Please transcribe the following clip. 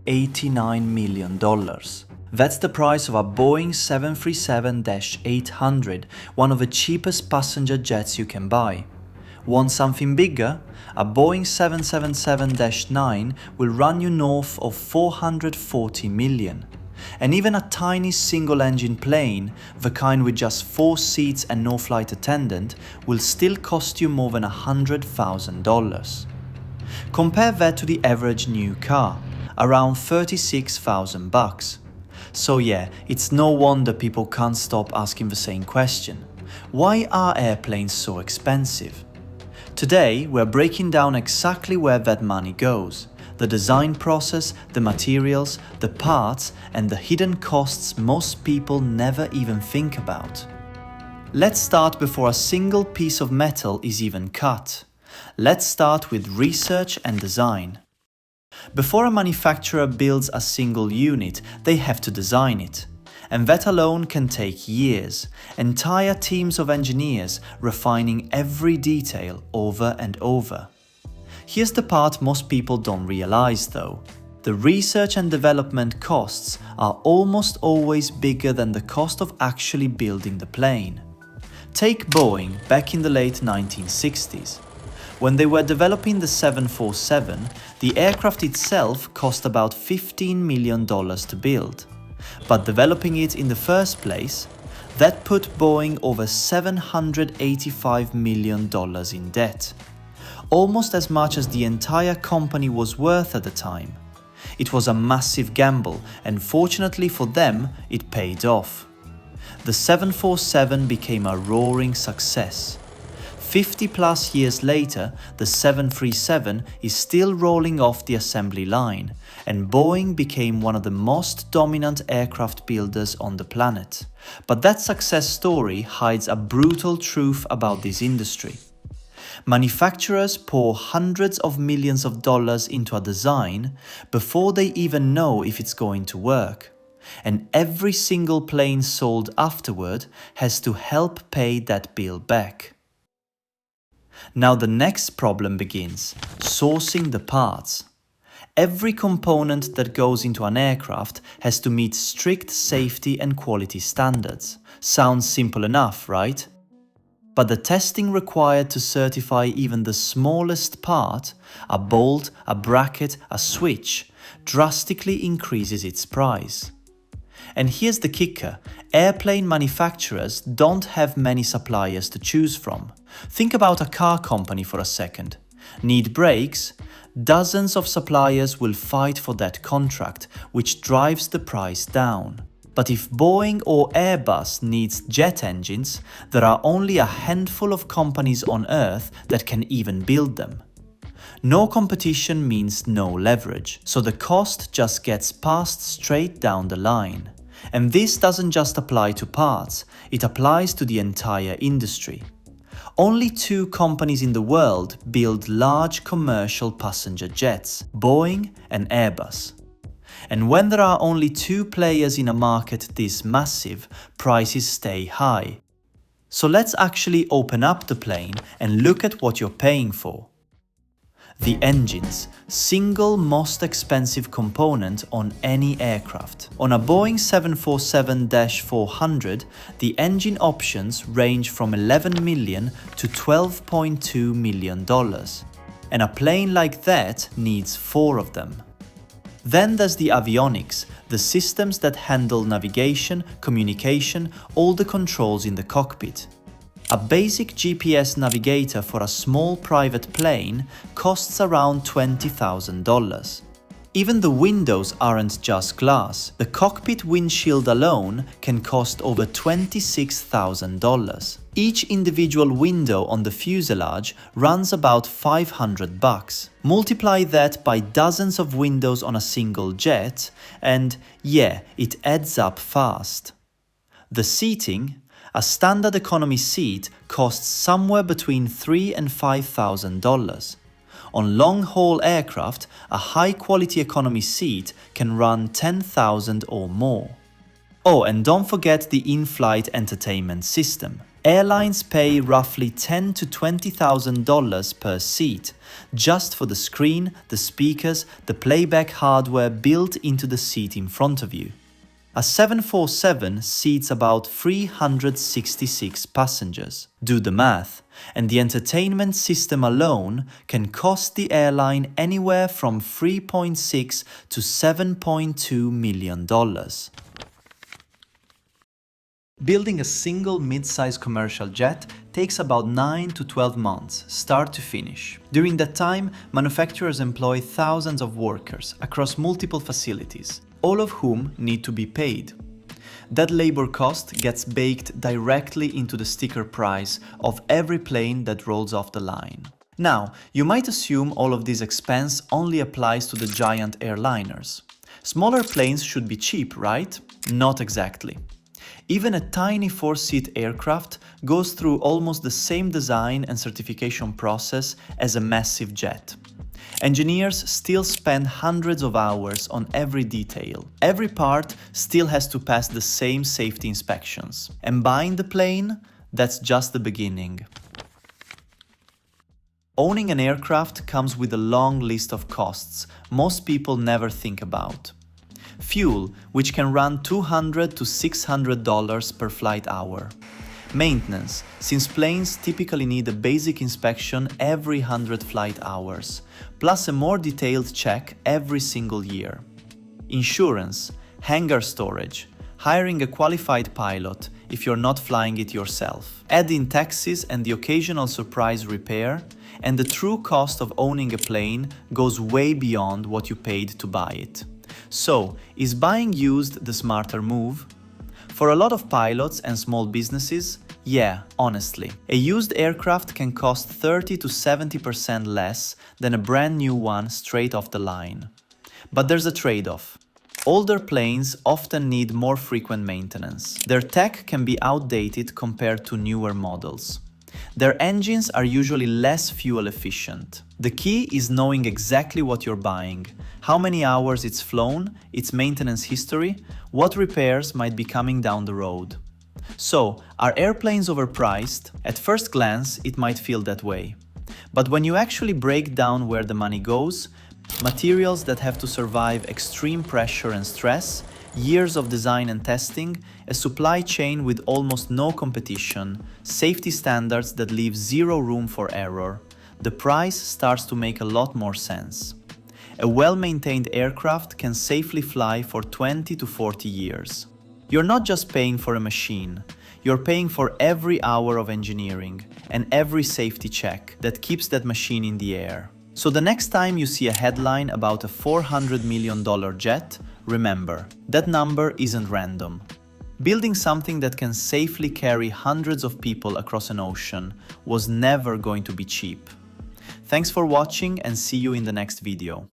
$89 million. That's the price of a Boeing 737-800, one of the cheapest passenger jets you can buy. Want something bigger? A Boeing 777-9 will run you north of $440 million. And even a tiny single-engine plane, the kind with just 4 seats and no flight attendant, will still cost you more than $100,000. Compare that to the average new car, around $36,000. So yeah, it's no wonder people can't stop asking the same question. Why are airplanes so expensive? Today, we're breaking down exactly where that money goes. The design process, the materials, the parts, and the hidden costs most people never even think about. Let's start before a single piece of metal is even cut. Let's start with research and design. Before a manufacturer builds a single unit, they have to design it. And that alone can take years, entire teams of engineers refining every detail over and over. Here's the part most people don't realize though. The research and development costs are almost always bigger than the cost of actually building the plane. Take Boeing back in the late 1960s. When they were developing the 747, the aircraft itself cost about $15 million to build. But developing it in the first place, that put Boeing over $785 million in debt. Almost as much as the entire company was worth at the time. It was a massive gamble, and fortunately for them, it paid off. The 747 became a roaring success. 50 plus years later, the 737 is still rolling off the assembly line, and Boeing became one of the most dominant aircraft builders on the planet. But that success story hides a brutal truth about this industry. Manufacturers pour hundreds of millions of dollars into a design before they even know if it's going to work. And every single plane sold afterward has to help pay that bill back. Now the next problem begins, sourcing the parts. Every component that goes into an aircraft has to meet strict safety and quality standards. Sounds simple enough, right? But the testing required to certify even the smallest part, a bolt, a bracket, a switch, drastically increases its price. And here's the kicker, airplane manufacturers don't have many suppliers to choose from. Think about a car company for a second. Need brakes? Dozens of suppliers will fight for that contract, which drives the price down. But if Boeing or Airbus needs jet engines, there are only a handful of companies on Earth that can even build them. No competition means no leverage, so the cost just gets passed straight down the line. And this doesn't just apply to parts, it applies to the entire industry. Only 2 companies in the world build large commercial passenger jets, Boeing and Airbus. And when there are only 2 players in a market this massive, prices stay high. So let's actually open up the plane and look at what you're paying for. The engines, single most expensive component on any aircraft. On a Boeing 747-400, the engine options range from $11 million to $12.2 million. And a plane like that needs 4 of them. Then there's the avionics, the systems that handle navigation, communication, all the controls in the cockpit. A basic GPS navigator for a small private plane costs around $20,000. Even the windows aren't just glass. The cockpit windshield alone can cost over $26,000. Each individual window on the fuselage runs about $500. Multiply that by dozens of windows on a single jet, and yeah, it adds up fast. The seating, a standard economy seat costs somewhere between $3,000 and $5,000. On long-haul aircraft, a high-quality economy seat can run $10,000 or more. Oh, and don't forget the in-flight entertainment system. Airlines pay roughly $10,000 to $20,000 per seat, just for the screen, the speakers, the playback hardware built into the seat in front of you. A 747 seats about 366 passengers. Do the math, and the entertainment system alone can cost the airline anywhere from $3.6 to $7.2 million. Building a single mid-size commercial jet takes about 9 to 12 months, start to finish. During that time, manufacturers employ thousands of workers across multiple facilities, all of whom need to be paid. That labor cost gets baked directly into the sticker price of every plane that rolls off the line. Now, you might assume all of this expense only applies to the giant airliners. Smaller planes should be cheap, right? Not exactly. Even a tiny 4-seat aircraft goes through almost the same design and certification process as a massive jet. Engineers still spend hundreds of hours on every detail. Every part still has to pass the same safety inspections. And buying the plane, that's just the beginning. Owning an aircraft comes with a long list of costs most people never think about. Fuel, which can run $200 to $600 per flight hour. Maintenance, since planes typically need a basic inspection every 100 flight hours, plus a more detailed check every single year. Insurance, hangar storage, hiring a qualified pilot if you're not flying it yourself. Add in taxes and the occasional surprise repair, and the true cost of owning a plane goes way beyond what you paid to buy it. So, is buying used the smarter move? For a lot of pilots and small businesses, yeah, honestly. A used aircraft can cost 30 to 70% less than a brand new one straight off the line. But there's a trade-off. Older planes often need more frequent maintenance. Their tech can be outdated compared to newer models. Their engines are usually less fuel efficient. The key is knowing exactly what you're buying, how many hours it's flown, its maintenance history, what repairs might be coming down the road. So, are airplanes overpriced? At first glance, it might feel that way. But when you actually break down where the money goes, materials that have to survive extreme pressure and stress, years of design and testing, a supply chain with almost no competition, safety standards that leave zero room for error, the price starts to make a lot more sense. A well-maintained aircraft can safely fly for 20 to 40 years. You're not just paying for a machine, you're paying for every hour of engineering and every safety check that keeps that machine in the air. So the next time you see a headline about a $400 million jet, remember, that number isn't random. Building something that can safely carry hundreds of people across an ocean was never going to be cheap. Thanks for watching and see you in the next video.